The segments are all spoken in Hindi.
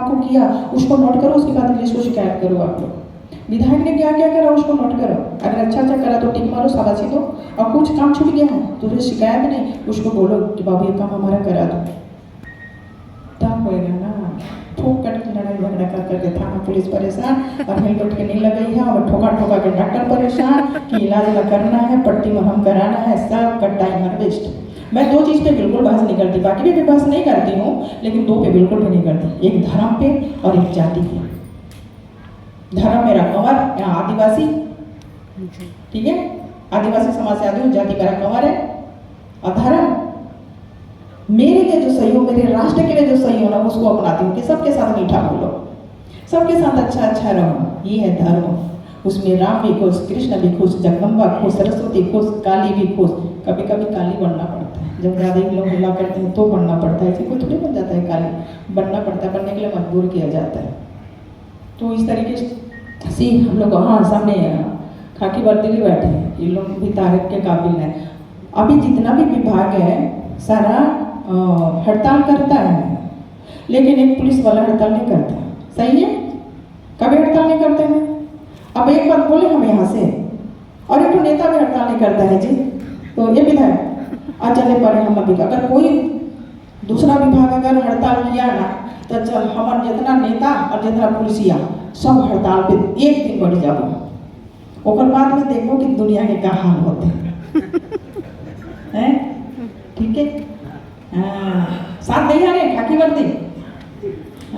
आपको किया उसको नोट करो, उसके बाद पुलिस को शिकायत करो। आप लोग विधायक ने क्या क्या करा उसको नोट करो, अगर अच्छा अच्छा करा तो टिक मारो, शाबाशी दो, और कुछ काम छूट गया है तो फिर शिकायत नहीं, उसको बोलो कि बाबू ये काम हमारा करा दो, तब होएगा ना। ठोक कट के लड़ाई झगड़ा कर करके थाना पुलिस परेशान, और हेलमेट के नहीं लगाई है, और ठोका ठोका के डॉक्टर परेशान कि इलाज ना करना है, पट्टी मरहम कराना है, सब का टाइम वेस्ट। मैं दो चीज़ पे बिल्कुल बहस नहीं करती, बाकी भी बहस नहीं करती हूँ, लेकिन दो पे बिल्कुल भी नहीं करती, एक धर्म पे और एक जाति पे। धर्म मेरा कंवर, यहाँ आदिवासी, ठीक है, आदिवासी समाज से आती हूँ, जाति मेरा कंवर है, और धर्म मेरे लिए जो सही हो, मेरे राष्ट्र के लिए जो सही हो ना, उसको अपनाती हूँ कि सबके साथ मीठा बोलो, सबके साथ अच्छा अच्छा रहो, ये है धर्म। उसमें राम भी खुश, कृष्ण भी खुश, जगदम्बा खुश, सरस्वती खुश, काली भी खुश। कभी कभी काली बनना पड़ता है, जब ज़्यादा ही लोग हिला करते हैं तो बनना पड़ता है, ऐसे कोई थोड़ी बन जाता है काली, बनना पड़ता है, बनने के लिए मजबूर किया जाता है। तो इस तरीके से हम लोग हाँ सामने खाकी वर्दी भी बैठे हैं, ये लोग भी तारीफ के काबिल हैं। अभी जितना भी विभाग है सारा हड़ताल करता है, लेकिन एक पुलिस वाला हड़ताल नहीं करता, सही है, कभी हड़ताल नहीं करते हैं। अब एक बात बोले हम यहाँ से, और एक नेता भी हड़ताल नहीं करता है जी, तो ये विधायक आज चले पड़े हम अभी, अगर कोई दूसरा विभाग अगर हड़ताल किया ना तो चल हमारे जितना नेता और जितना पुलिसिया सब हड़ताल पे एक दिन बढ़ जाओ, और बाद में देखो कि दुनिया के क्या हाल होते हैं, ठीक है। साथ नहीं आ रहे खाकी वर्दी,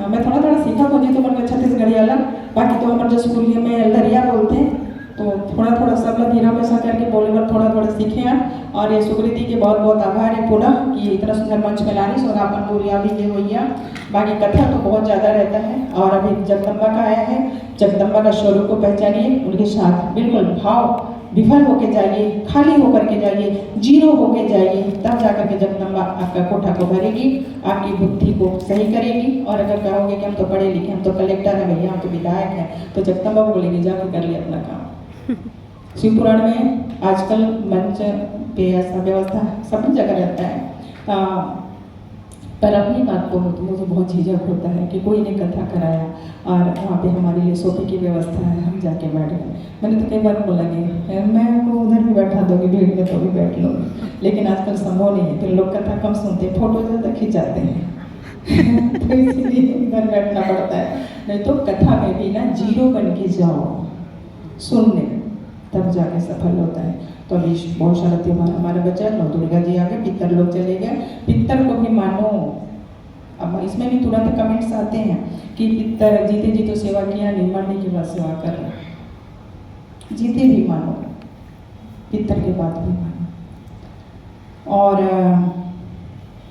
मैं थोड़ा थोड़ा सीखा मुझे तो मन छत्तीसगढ़ी वाला, बाकी तो हमारे जो स्कूलिया में लरिया बोलते हैं, तो थोड़ा थोड़ा सब लोग धीरा में कर के बोले पर थोड़ा थोड़ा सीखे हैं। और ये सुकृति के बहुत बहुत आभार है पुनः कि इतना सुंदर मंच में लाने से, और अपन बोलिया भी ये हुई है, बाकी कथा तो बहुत ज़्यादा रहता है। और अभी जगदम्बा का आया है, जगदम्बा का स्वरूप को पहचानिए, उनके साथ बिल्कुल भाव विफल होके जाइए, खाली होकर के जाइए, जीरो होके जाइए, तब जाकर के जगदम्बा आपका कोठा को भरेगी, आपकी बुद्धि को सही करेगी। और अगर कहोगे कि हम तो पढ़े लिखे, हम तो कलेक्टर हैं भैया, हम तो विधायक हैं, तो जगदम्बा को बोलेगी जाके कर लिया अपना काम। शिव पुराण में आजकल मंच पे ऐसा व्यवस्था सभी जगह रहता है, पर अपनी बात को मुझे बहुत झिझक होता है कि कोई ने कथा कराया और वहाँ पे हमारे लिए सोफे की व्यवस्था है, हम जाके बैठ गए। मैंने तो कई बार बोला कि मैं को उधर भी बैठा दोगी भीड़ में तो भी बैठ लूँगी, लेकिन आजकल संभव नहीं है, फिर लोग कथा कम सुनते, फोटो ज़्यादा खिंचाते हैं तो इसीलिए इधर बैठना पड़ता है। नहीं तो कथा में भी ना जीरो बन के जाओ सुनने, तब जाके सफल होता है। तो अभी बहुत सारा त्यौहार हमारा बचा, नौ दुर्गा जी आ गए, पितर लोग चले गए, पितर को भी मानो। अब इसमें भी तुरंत कमेंट्स आते हैं कि पितर जीते जी तो सेवा किया, नहीं मरने के बाद सेवा कर रहे, जीते भी मानो, पितर के बाद भी मानो। और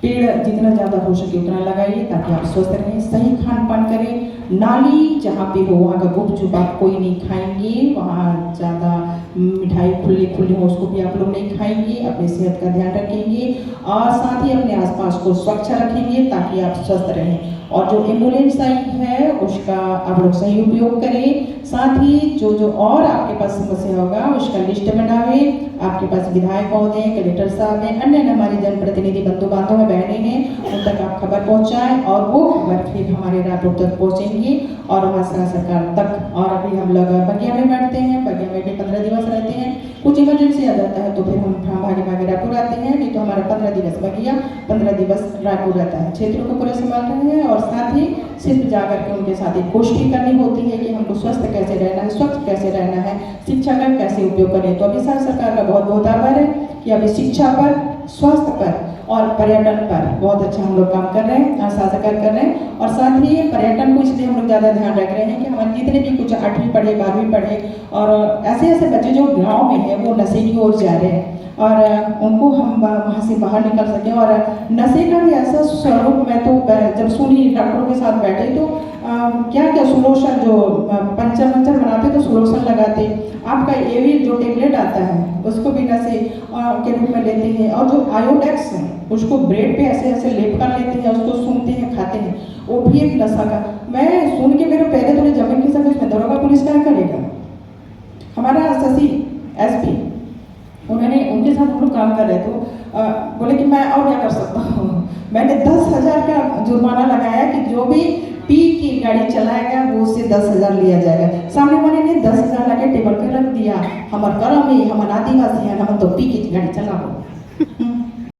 पेड़ जितना ज़्यादा हो सके उतना लगाइए ताकि आप स्वस्थ रहें, सही खान पान करें। नाली जहाँ पे हो वहाँ का गुपचुप आप कोई नहीं खाएंगे, वहाँ ज़्यादा मिठाई खुली खुली हो उसको भी आप लोग नहीं खाएंगे, अपनी सेहत का ध्यान रखेंगे और साथ ही अपने आसपास को स्वच्छ रखेंगे ताकि आप स्वस्थ रहें। और जो एम्बुलेंस आई है उसका आप लोग सही उपयोग करें, साथ ही जो जो और आपके पास समस्या होगा उसका लिस्ट बनावें। आपके पास विधायक महोदय, कलेक्टर साहब हैं, अन्य हमारे जनप्रतिनिधि बंधु बांधव हैं, बहनें हैं, उन तक आप खबर पहुंचाएं और वो खबर फिर हमारे रायपुर तक पहुंचेंगी और वहाँ से सरकार तक। और अभी हम लोग बगिया में बैठते हैं, बगिया में भी 15 दिवस रहते हैं, कुछ इमरजेंसी आ जाता है तो फिर हम भागे भागे रायपुर आते हैं, नहीं तो हमारा 15 दिवस बगिया, 15 दिवस रायपुर रहता है। क्षेत्रों को पूरे संभाल रहे हैं और साथ ही सिर्फ जाकर के उनके साथ एक गोष्ठी करनी होती है कि हमको स्वस्थ कैसे रहना है, स्वच्छ कैसे रहना है, शिक्षा का कैसे उपयोग करें। तो अभी सरकार का बहुत बहुत आभार है कि अभी शिक्षा पर, स्वास्थ्य पर और पर्यटन पर बहुत अच्छा हम लोग काम कर रहे हैं, शासकर कर रहे हैं। और साथ ही पर्यटन को इसलिए हम लोग ज़्यादा ध्यान रख रहे हैं कि हमारे जितने भी कुछ 8वीं पढ़े 12वीं पढ़े और ऐसे ऐसे बच्चे जो गाँव में हैं वो नशे की ओर जा रहे हैं और उनको हम वहाँ से बाहर निकल सकें। और नशे का भी ऐसा स्वरूप, मैं तो जब सुनी डॉक्टरों के साथ बैठे तो क्या क्या सुलोशन जो पंचर वंचर बनाते तो सुलोशन लगाते, आपका एवी जो टेबलेट आता है उसको भी नशे के रूप में लेते हैं। और जो आयोडेक्स है उसको ब्रेड पे ऐसे ऐसे लेप कर लेते हैं, उसको सूंघते हैं, खाते हैं, वो भी एक नशा का। मैं सुन के मेरे पहले तो जमीन की समझ में दरोगा पुलिस क्या करेगा। हमारा शशि SP उन्होंने उनके साथ हम लोग काम कर रहे तो बोले कि मैं और क्या कर सकता हूँ। मैंने 10,000 का जुर्माना लगाया कि जो भी पी के गाड़ी चलाएगा वो उससे 10,000 लिया जाएगा। सामने वाले ने 10,000 लाके टेबल पे रख दिया, हमार करम है, हमार आदिवासी है, हम तो पी के गाड़ी चलाओ।